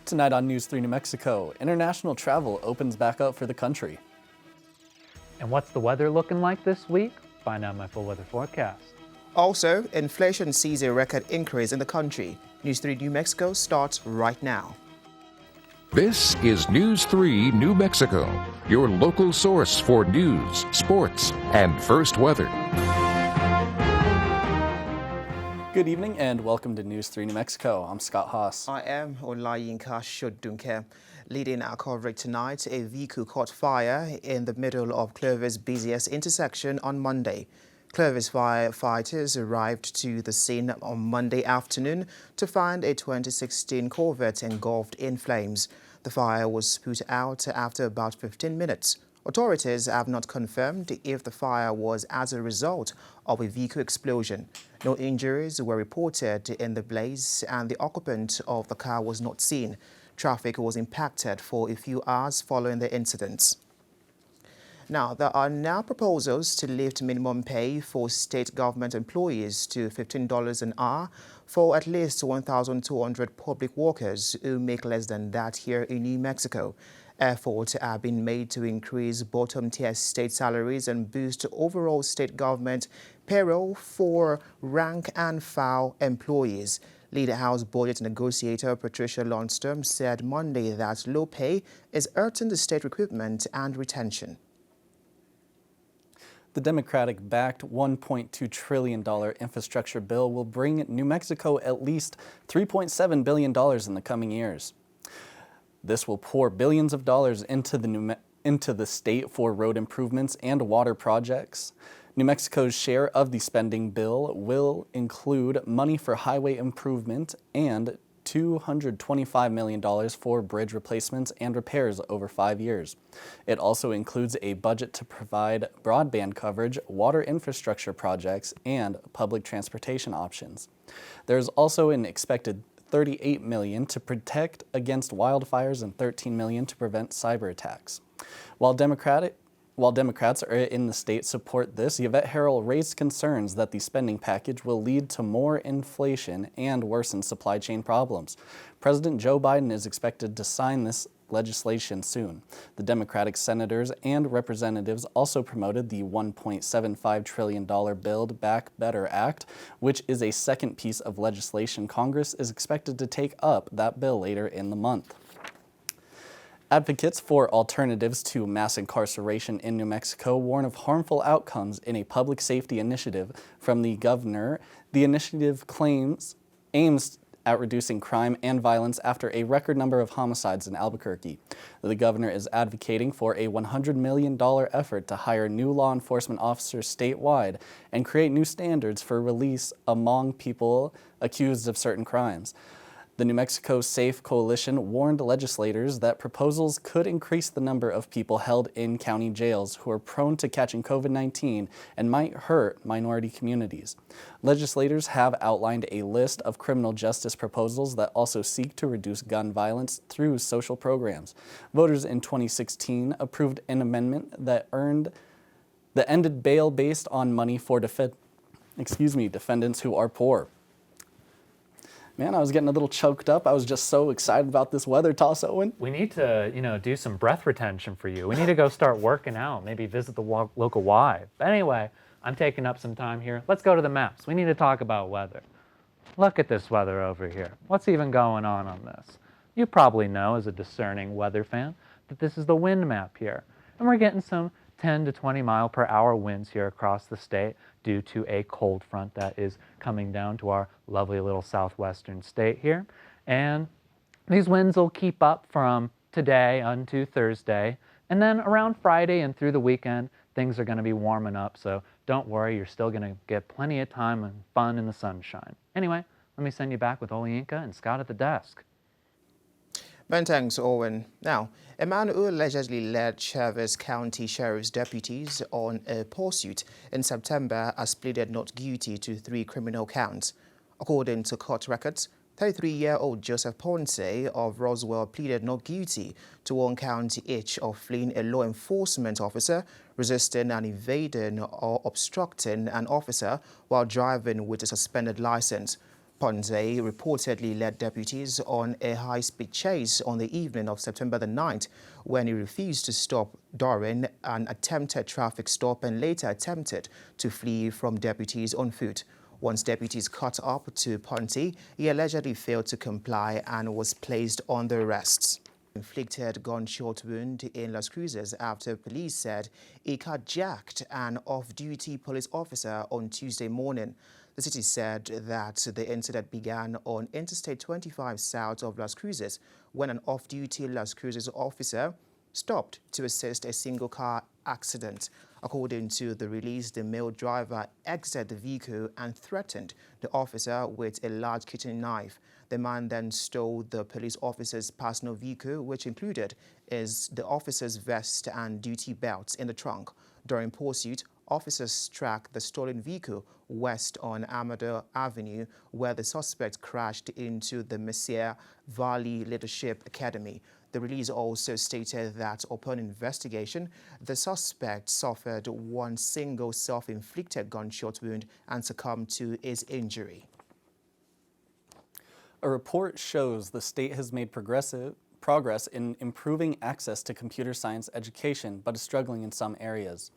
Tonight on News 3 New Mexico, international travel opens back up for the country. And what's the weather looking like this week? Find out my full weather forecast. Also, inflation sees a record increase in the country. News 3 New Mexico starts right now. This is News 3 New Mexico, your local source for news, sports, and first weather. Good evening and welcome to News 3 New Mexico. I'm Scott Hause. I am Olayinka Sodunke. Leading our coverage tonight, a vehicle caught fire in the middle of Clover's busiest intersection on Monday. Clover's firefighters arrived to the scene on Monday afternoon to find a 2016 Corvette engulfed in flames. The fire was put out after about 15 minutes. Authorities have not confirmed if the fire was as a result of a vehicle explosion. No injuries were reported in the blaze and the occupant of the car was not seen. Traffic was impacted for a few hours following the incidents. Now, there are now proposals to lift minimum pay for state government employees to $15 an hour for at least 1,200 public workers who make less than that here in New Mexico. Efforts have been made to increase bottom-tier state salaries and boost overall state government payroll for rank-and-file employees. Lead House budget negotiator Patricia Lundstrom said Monday that low pay is hurting the state recruitment and retention. The Democratic-backed $1.2 trillion infrastructure bill will bring New Mexico at least $3.7 billion in the coming years. This will pour billions of dollars into the state for road improvements and water projects. New Mexico's share of the spending bill will include money for highway improvement and $225 million for bridge replacements and repairs over 5 years. It also includes a budget to provide broadband coverage, water infrastructure projects, and public transportation options. There's also an expected $38 million to protect against wildfires and $13 million to prevent cyber attacks. While Democrats in the state support this, Yvette Harrell raised concerns that the spending package will lead to more inflation and worsen supply chain problems. President Joe Biden is expected to sign this legislation soon. The Democratic senators and representatives also promoted the $1.75 trillion Build Back Better Act, which is a second piece of legislation. Congress is expected to take up that bill later in the month. Advocates for alternatives to mass incarceration in New Mexico warn of harmful outcomes in a public safety initiative from the governor. The initiative aims at reducing crime and violence after a record number of homicides in Albuquerque. The governor is advocating for a $100 million effort to hire new law enforcement officers statewide and create new standards for release among people accused of certain crimes. The New Mexico Safe Coalition warned legislators that proposals could increase the number of people held in county jails who are prone to catching COVID-19 and might hurt minority communities. Legislators have outlined a list of criminal justice proposals that also seek to reduce gun violence through social programs. Voters in 2016 approved an amendment that ended bail based on money for defendants who are poor. Man, I was getting a little choked up. I was just so excited about this weather toss, Owen. We need to, do some breath retention for you. We need to go start working out, maybe visit the local Y. But anyway, I'm taking up some time here. Let's go to the maps. We need to talk about weather. Look at this weather over here. What's even going on this? You probably know, as a discerning weather fan, that this is the wind map here. And we're getting some 10 to 20 mile per hour winds here across the state due to a cold front that is coming down to our lovely little southwestern state here. And these winds will keep up from today unto Thursday. And then around Friday and through the weekend, things are going to be warming up. So don't worry, you're still going to get plenty of time and fun in the sunshine. Anyway, let me send you back with Olayinka and Scott at the desk. Many thanks, Owen. Now, a man who allegedly led Chaves County Sheriff's deputies on a pursuit in September has pleaded not guilty to 3 criminal counts. According to court records, 33-year-old Joseph Ponce of Roswell pleaded not guilty to 1 count each of fleeing a law enforcement officer, resisting and evading or obstructing an officer while driving with a suspended license. Ponce reportedly led deputies on a high-speed chase on the evening of September the 9th when he refused to stop during an attempted traffic stop and later attempted to flee from deputies on foot. Once deputies caught up to Ponce, he allegedly failed to comply and was placed under arrest. Inflicted gunshot wound in Las Cruces after police said he carjacked an off-duty police officer on Tuesday morning. The city said that the incident began on Interstate 25 south of Las Cruces when an off-duty Las Cruces officer stopped to assist a single-car accident. According to the release, the male driver exited the vehicle and threatened the officer with a large kitchen knife. The man then stole the police officer's personal vehicle, which included the officer's vest and duty belts in the trunk. During pursuit, officers tracked the stolen vehicle west on Amador Avenue, where the suspect crashed into the Messier Valley Leadership Academy. The release also stated that upon investigation, the suspect suffered one single self-inflicted gunshot wound and succumbed to his injury. A report shows the state has made progress in improving access to computer science education, but is struggling in some areas.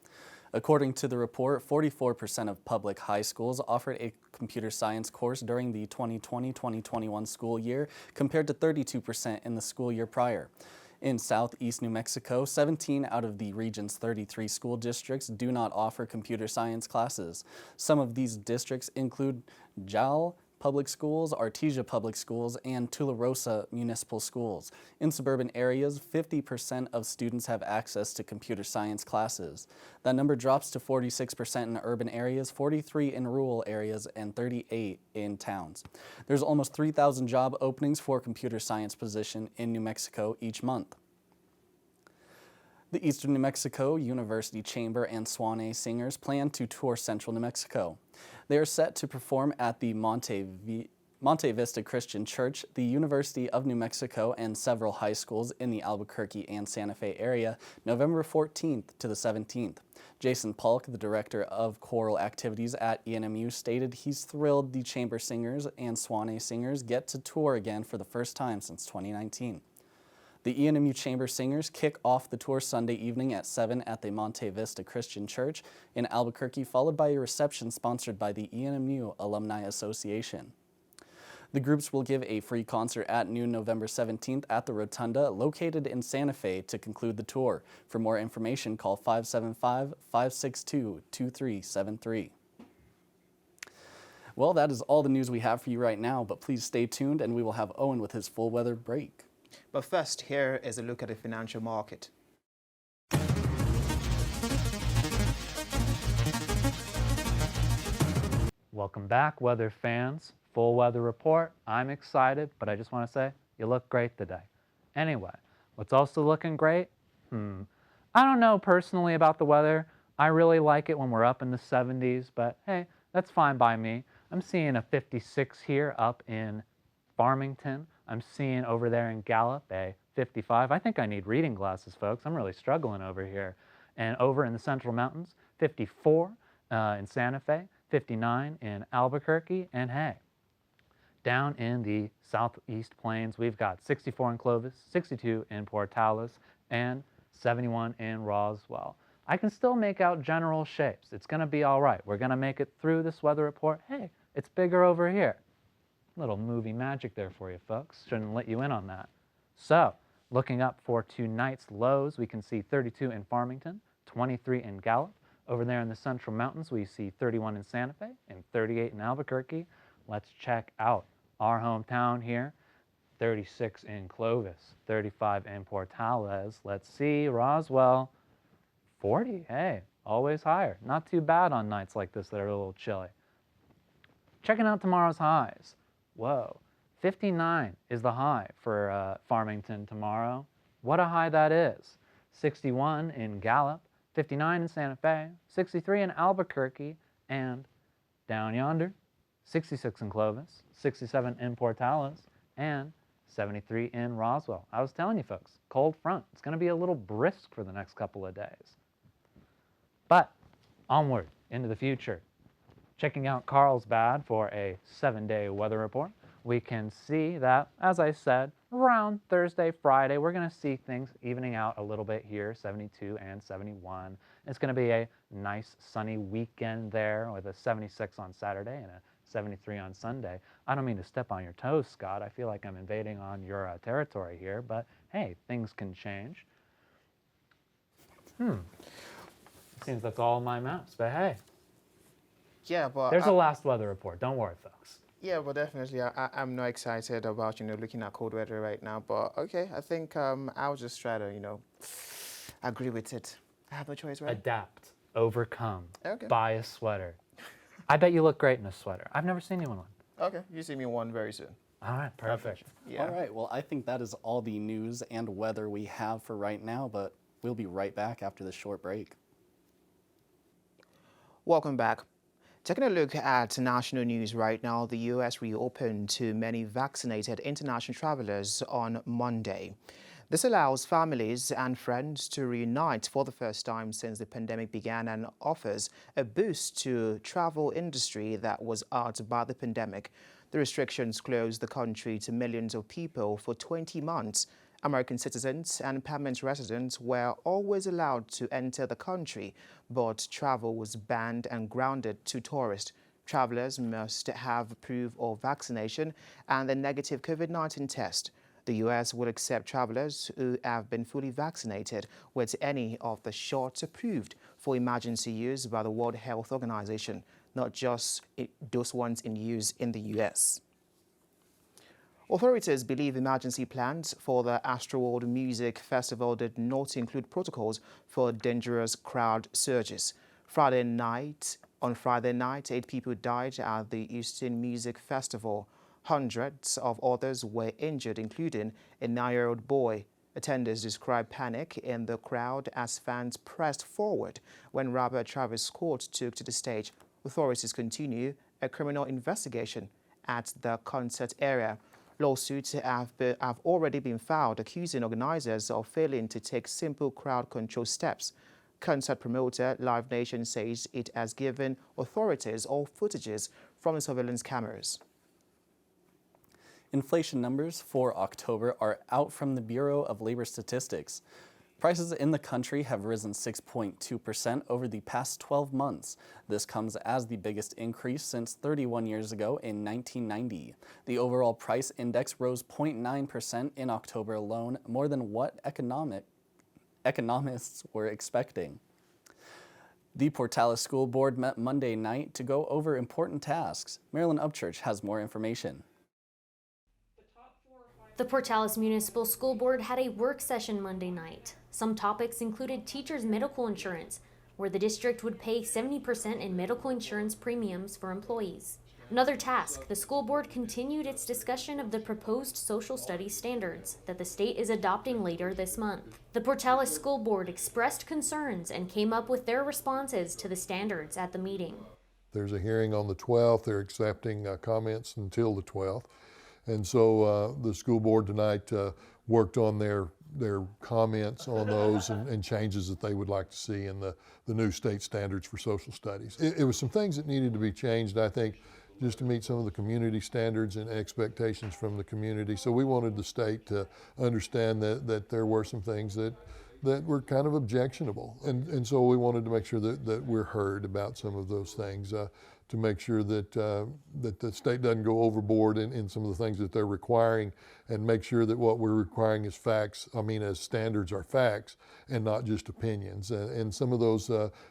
According to the report, 44% of public high schools offered a computer science course during the 2020-2021 school year, compared to 32% in the school year prior. In southeast New Mexico, 17 out of the region's 33 school districts do not offer computer science classes. Some of these districts include Jal Public Schools, Artesia Public Schools, and Tularosa Municipal Schools. In suburban areas, 50% of students have access to computer science classes. That number drops to 46% in urban areas, 43% in rural areas, and 38% in towns. There's almost 3,000 job openings for computer science position in New Mexico each month. The Eastern New Mexico University Chamber and Swanee Singers plan to tour central New Mexico. They are set to perform at the Monte Vista Christian Church, the University of New Mexico, and several high schools in the Albuquerque and Santa Fe area, November 14th to the 17th. Jason Polk, the director of choral activities at ENMU, stated he's thrilled the Chamber Singers and Swanee Singers get to tour again for the first time since 2019. The ENMU Chamber Singers kick off the tour Sunday evening at 7 at the Monte Vista Christian Church in Albuquerque, followed by a reception sponsored by the ENMU Alumni Association. The groups will give a free concert at noon November 17th at the Rotunda, located in Santa Fe, to conclude the tour. For more information, call 575-562-2373. Well, that is all the news we have for you right now, but please stay tuned and we will have Owen with his full weather break. But first, here is a look at the financial market. Welcome back, weather fans. Full weather report. I'm excited, but I just want to say you look great today. Anyway, what's also looking great? I don't know personally about the weather. I really like it when we're up in the 70s, but hey, that's fine by me. I'm seeing a 56 here up in Farmington. I'm seeing over there in Gallup a 55. I think I need reading glasses, folks. I'm really struggling over here. And over in the Central Mountains, 54 in Santa Fe, 59 in Albuquerque, and hey, down in the Southeast Plains, we've got 64 in Clovis, 62 in Portales, and 71 in Roswell. I can still make out general shapes. It's going to be all right. We're going to make it through this weather report. Hey, it's bigger over here. Little movie magic there for you, folks. Shouldn't let you in on that. So, looking up for tonight's lows, we can see 32 in Farmington, 23 in Gallup. Over there in the Central Mountains, we see 31 in Santa Fe and 38 in Albuquerque. Let's check out our hometown here. 36 in Clovis, 35 in Portales. Let's see, Roswell, 40. Hey, always higher. Not too bad on nights like this that are a little chilly. Checking out tomorrow's highs. Whoa, 59 is the high for Farmington tomorrow. What a high that is. 61 in Gallup, 59 in Santa Fe, 63 in Albuquerque, and down yonder, 66 in Clovis, 67 in Portales, and 73 in Roswell. I was telling you folks, cold front. It's going to be a little brisk for the next couple of days. But onward into the future. Checking out Carlsbad for a 7-day weather report, we can see that, as I said, around Thursday, Friday, we're going to see things evening out a little bit here, 72 and 71. It's going to be a nice sunny weekend there with a 76 on Saturday and a 73 on Sunday. I don't mean to step on your toes, Scott. I feel like I'm invading on your territory here, but hey, things can change. Seems that's all my maps, but hey, Yeah, but there's a last weather report. Don't worry, folks. yeah, but definitely, I'm not excited about looking at cold weather right now. But okay, I think I'll just try to agree with it. I have a choice, right? Adapt, overcome, Okay. buy a sweater. I bet you look great in a sweater. I've never seen you in one. Okay, you see me one very soon. All right, perfect. Yeah. All right, well, I think that is all the news and weather we have for right now, but we'll be right back after this short break. Welcome back. Taking a look at national news right now, the U.S. reopened to many vaccinated international travelers on Monday. This allows families and friends to reunite for the first time since the pandemic began and offers a boost to travel industry that was hurt by the pandemic. The restrictions closed the country to millions of people for 20 months. American citizens and permanent residents were always allowed to enter the country, but travel was banned and grounded to tourists. Travelers must have proof of vaccination and a negative COVID-19 test. The U.S. will accept travelers who have been fully vaccinated with any of the shots approved for emergency use by the World Health Organization, not just those ones in use in the U.S. Authorities believe emergency plans for the Astroworld Music Festival did not include protocols for dangerous crowd surges. On Friday night, 8 people died at the Houston Music Festival. Hundreds of others were injured, including a 9-year-old boy. Attendants described panic in the crowd as fans pressed forward when rapper Travis Scott took to the stage. Authorities continue a criminal investigation at the concert area. Lawsuits have already been filed accusing organizers of failing to take simple crowd control steps. Concert promoter Live Nation says it has given authorities all footages from the surveillance cameras. Inflation numbers for October are out from the Bureau of Labor Statistics. Prices in the country have risen 6.2% over the past 12 months. This comes as the biggest increase since 31 years ago in 1990. The overall price index rose 0.9% in October alone, more than what economists were expecting. The Portales School Board met Monday night to go over important tasks. Marilyn Upchurch has more information. The Portales Municipal School Board had a work session Monday night. Some topics included teachers' medical insurance, where the district would pay 70% in medical insurance premiums for employees. Another task, the school board continued its discussion of the proposed social studies standards that the state is adopting later this month. The Portales School Board expressed concerns and came up with their responses to the standards at the meeting. There's a hearing on the 12th. They're accepting comments until the 12th. And so the school board tonight worked on their comments on those and changes that they would like to see in the new state standards for social studies. It was some things that needed to be changed, I think, just to meet some of the community standards and expectations from the community. So we wanted the state to understand that there were some things that were kind of objectionable. And so we wanted to make sure that we're heard about some of those things. To make sure that the state doesn't go overboard in some of the things that they're requiring, and make sure that what we're requiring as facts, as standards are facts and not just opinions. And some of those,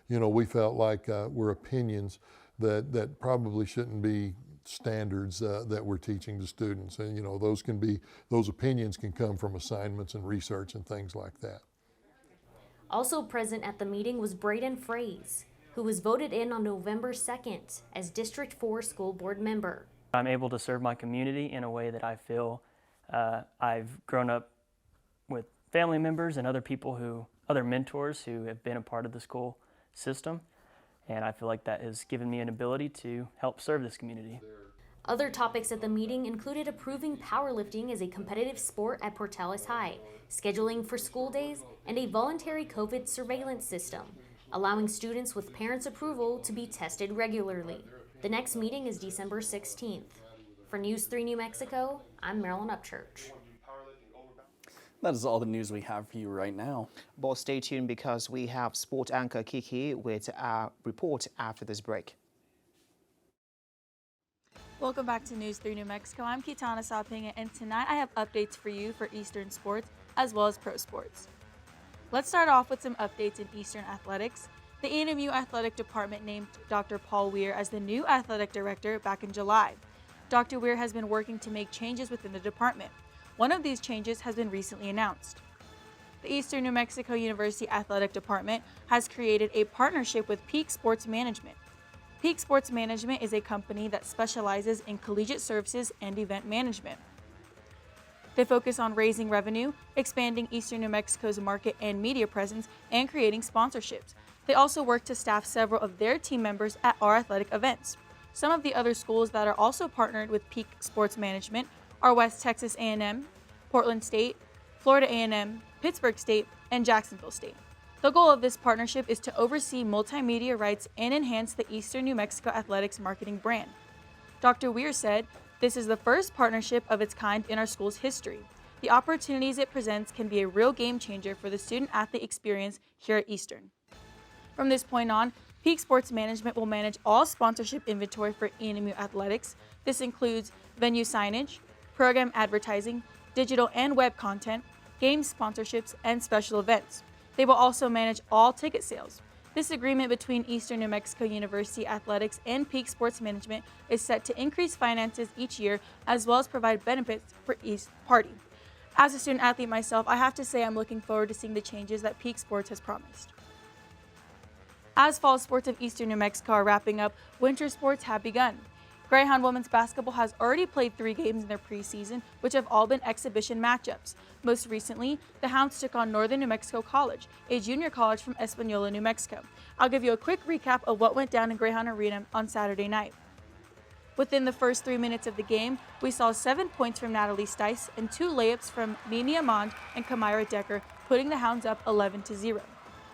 we felt like were opinions that probably shouldn't be standards that we're teaching to students. And those opinions can come from assignments and research and things like that. Also present at the meeting was Braden Fraze, who was voted in on November 2nd as District 4 School Board member. I'm able to serve my community in a way that I feel I've grown up with family members and other mentors who have been a part of the school system, and I feel like that has given me an ability to help serve this community. Other topics at the meeting included approving powerlifting as a competitive sport at Portales High, scheduling for school days, and a voluntary COVID surveillance system, allowing students with parents' approval to be tested regularly. The next meeting is December 16th. For News 3 New Mexico, I'm Marilyn Upchurch. That is all the news we have for you right now. But stay tuned because we have sport anchor Kiki with our report after this break. Welcome back to News 3 New Mexico. I'm Qitana Sapiga, and tonight I have updates for you for Eastern sports as well as pro sports. Let's start off with some updates in Eastern athletics. The KENW athletic department named Dr. Paul Weir as the new athletic director back in July. Dr. Weir has been working to make changes within the department. One of these changes has been recently announced. The Eastern New Mexico University Athletic Department has created a partnership with Peak Sports Management. Peak Sports Management is a company that specializes in collegiate services and event management. They focus on raising revenue, expanding Eastern New Mexico's market and media presence, and creating sponsorships. They also work to staff several of their team members at our athletic events. Some of the other schools that are also partnered with Peak Sports Management are West Texas A&M, Portland State, Florida A&M, Pittsburgh State, and Jacksonville State. The goal of this partnership is to oversee multimedia rights and enhance the Eastern New Mexico Athletics marketing brand. Dr. Weir said, "This is the first partnership of its kind in our school's history. The opportunities it presents can be a real game changer for the student-athlete experience here at Eastern." From this point on, Peak Sports Management will manage all sponsorship inventory for KENW athletics. This includes venue signage, program advertising, digital and web content, game sponsorships, and special events. They will also manage all ticket sales. This agreement between Eastern New Mexico University Athletics and Peak Sports Management is set to increase finances each year as well as provide benefits for each party. As a student athlete myself, I have to say I'm looking forward to seeing the changes that Peak Sports has promised. As fall sports of Eastern New Mexico are wrapping up, winter sports have begun. Greyhound women's basketball has already played 3 games in their preseason, which have all been exhibition matchups. Most recently, the Hounds took on Northern New Mexico College, a junior college from Espanola, New Mexico. I'll give you a quick recap of what went down in Greyhound Arena on Saturday night. Within the first 3 minutes of the game, we saw 7 points from Natalie Stice and 2 layups from Nini Amand and Kamira Decker, putting the Hounds up 11-0.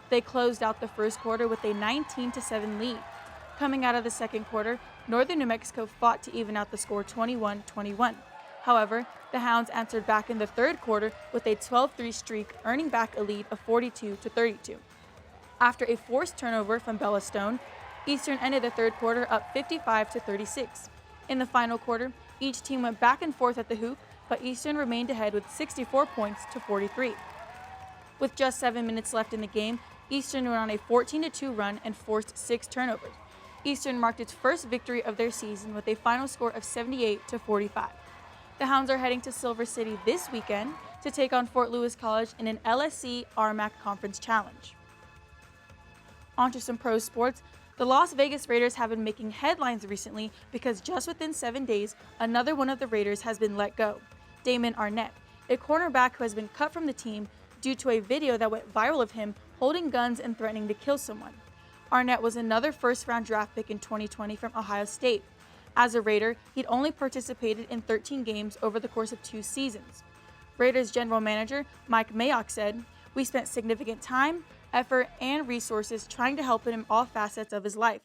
They closed out the first quarter with a 19-7 lead. Coming out of the second quarter, Northern New Mexico fought to even out the score 21-21. However, the Hounds answered back in the third quarter with a 12-3 streak, earning back a lead of 42-32. After a forced turnover from Bella Stone, Eastern ended the third quarter up 55-36. In the final quarter, each team went back and forth at the hoop, but Eastern remained ahead with 64 points to 43. With just 7 minutes left in the game, Eastern went on a 14-2 run and forced 6 turnovers. Eastern marked its first victory of their season with a final score of 78-45. The Hounds are heading to Silver City this weekend to take on Fort Lewis College in an LSC RMAC Conference Challenge. On to some pro sports. The Las Vegas Raiders have been making headlines recently because just within 7 days, another one of the Raiders has been let go. Damon Arnett, a cornerback who has been cut from the team due to a video that went viral of him holding guns and threatening to kill someone. Arnett was another first-round draft pick in 2020 from Ohio State. As a Raider, he'd only participated in 13 games over the course of 2 seasons. Raiders general manager Mike Mayock said, "We spent significant time, effort, and resources trying to help him in all facets of his life.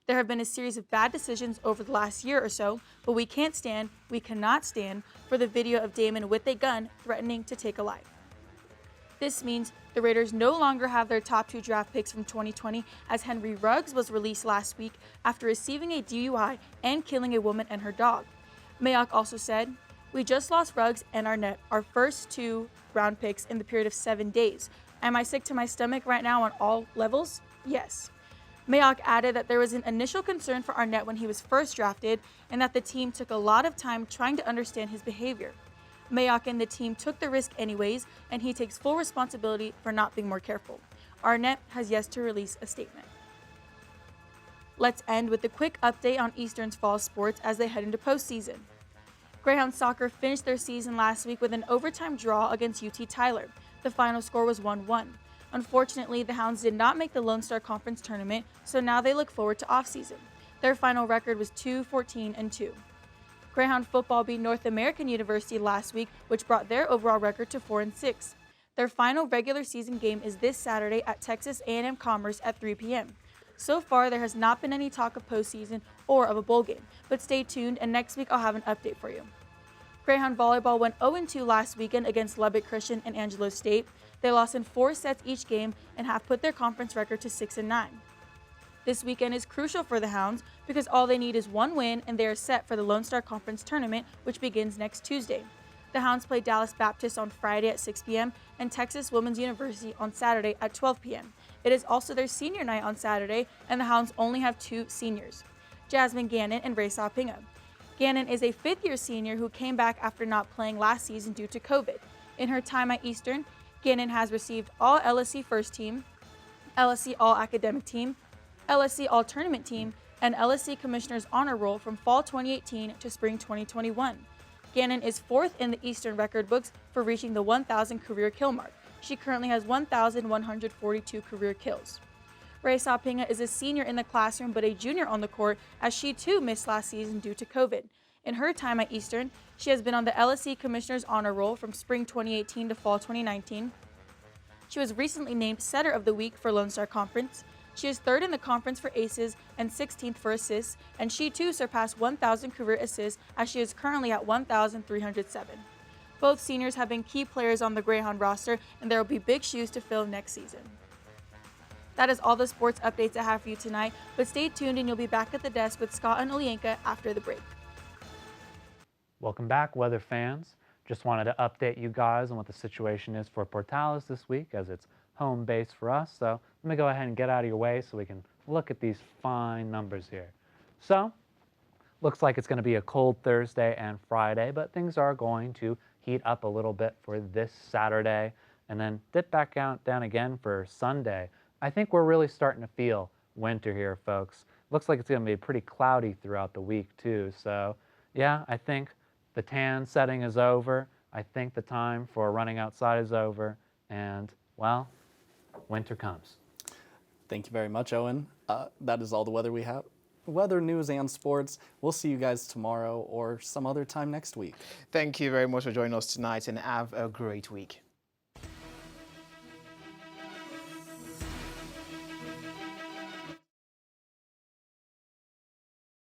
There have been a series of bad decisions over the last year or so, but we cannot stand for the video of Damon with a gun threatening to take a life." This means the Raiders no longer have their top 2 draft picks from 2020, as Henry Ruggs was released last week after receiving a DUI and killing a woman and her dog. Mayock also said, "We just lost Ruggs and Arnett, our first 2 round picks in the period of 7 days. Am I sick to my stomach right now on all levels? Yes." Mayock added that there was an initial concern for Arnett when he was first drafted and that the team took a lot of time trying to understand his behavior. Mayock and the team took the risk anyways, and he takes full responsibility for not being more careful. Arnett has yet to release a statement. Let's end with a quick update on Eastern's fall sports as they head into postseason. Greyhound soccer finished their season last week with an overtime draw against UT Tyler. The final score was 1-1. Unfortunately, the Hounds did not make the Lone Star Conference tournament, so now they look forward to offseason. Their final record was 2-14-2. Greyhound Football beat North American University last week, which brought their overall record to 4-6. Their final regular season game is this Saturday at Texas A&M Commerce at 3 p.m. So far, there has not been any talk of postseason or of a bowl game. But stay tuned, and next week I'll have an update for you. Greyhound Volleyball went 0-2 last weekend against Lubbock Christian and Angelo State. They lost in 4 sets each game and have put their conference record to 6-9. This weekend is crucial for the Hounds because all they need is one win and they are set for the Lone Star Conference Tournament, which begins next Tuesday. The Hounds play Dallas Baptist on Friday at 6 p.m. and Texas Women's University on Saturday at 12 p.m. It is also their senior night on Saturday, and the Hounds only have 2 seniors, Jasmine Gannon and Ray Sapiga. Gannon is a 5th-year senior who came back after not playing last season due to COVID. In her time at Eastern, Gannon has received All LSC First Team, LSC All Academic Team, LSC All Tournament Team, and LSC Commissioner's Honor Roll from Fall 2018 to Spring 2021. Gannon is 4th in the Eastern record books for reaching the 1,000 career kill mark. She currently has 1,142 career kills. Ray Sapiga is a senior in the classroom but a junior on the court, as she too missed last season due to COVID. In her time at Eastern, she has been on the LSC Commissioner's Honor Roll from Spring 2018 to Fall 2019. She was recently named Setter of the Week for Lone Star Conference. She is 3rd in the conference for aces and 16th for assists, and she too surpassed 1,000 career assists as she is currently at 1,307. Both seniors have been key players on the Greyhound roster, and there will be big shoes to fill next season. That is all the sports updates I have for you tonight, but stay tuned and you'll be back at the desk with Scott and Olayinka after the break. Welcome back, weather fans. Just wanted to update you guys on what the situation is for Portales this week, as it's home base for us. So let me go ahead and get out of your way so we can look at these fine numbers here. So, looks like it's going to be a cold Thursday and Friday, but things are going to heat up a little bit for this Saturday and then dip back down again for Sunday. I think we're really starting to feel winter here, folks. Looks like it's going to be pretty cloudy throughout the week too. So yeah, I think the tan setting is over. I think the time for running outside is over, and well, winter comes. Thank you very much, Owen. That is all the weather we have. Weather, news, and sports. We'll see you guys tomorrow or some other time next week. Thank you very much for joining us tonight, and have a great week.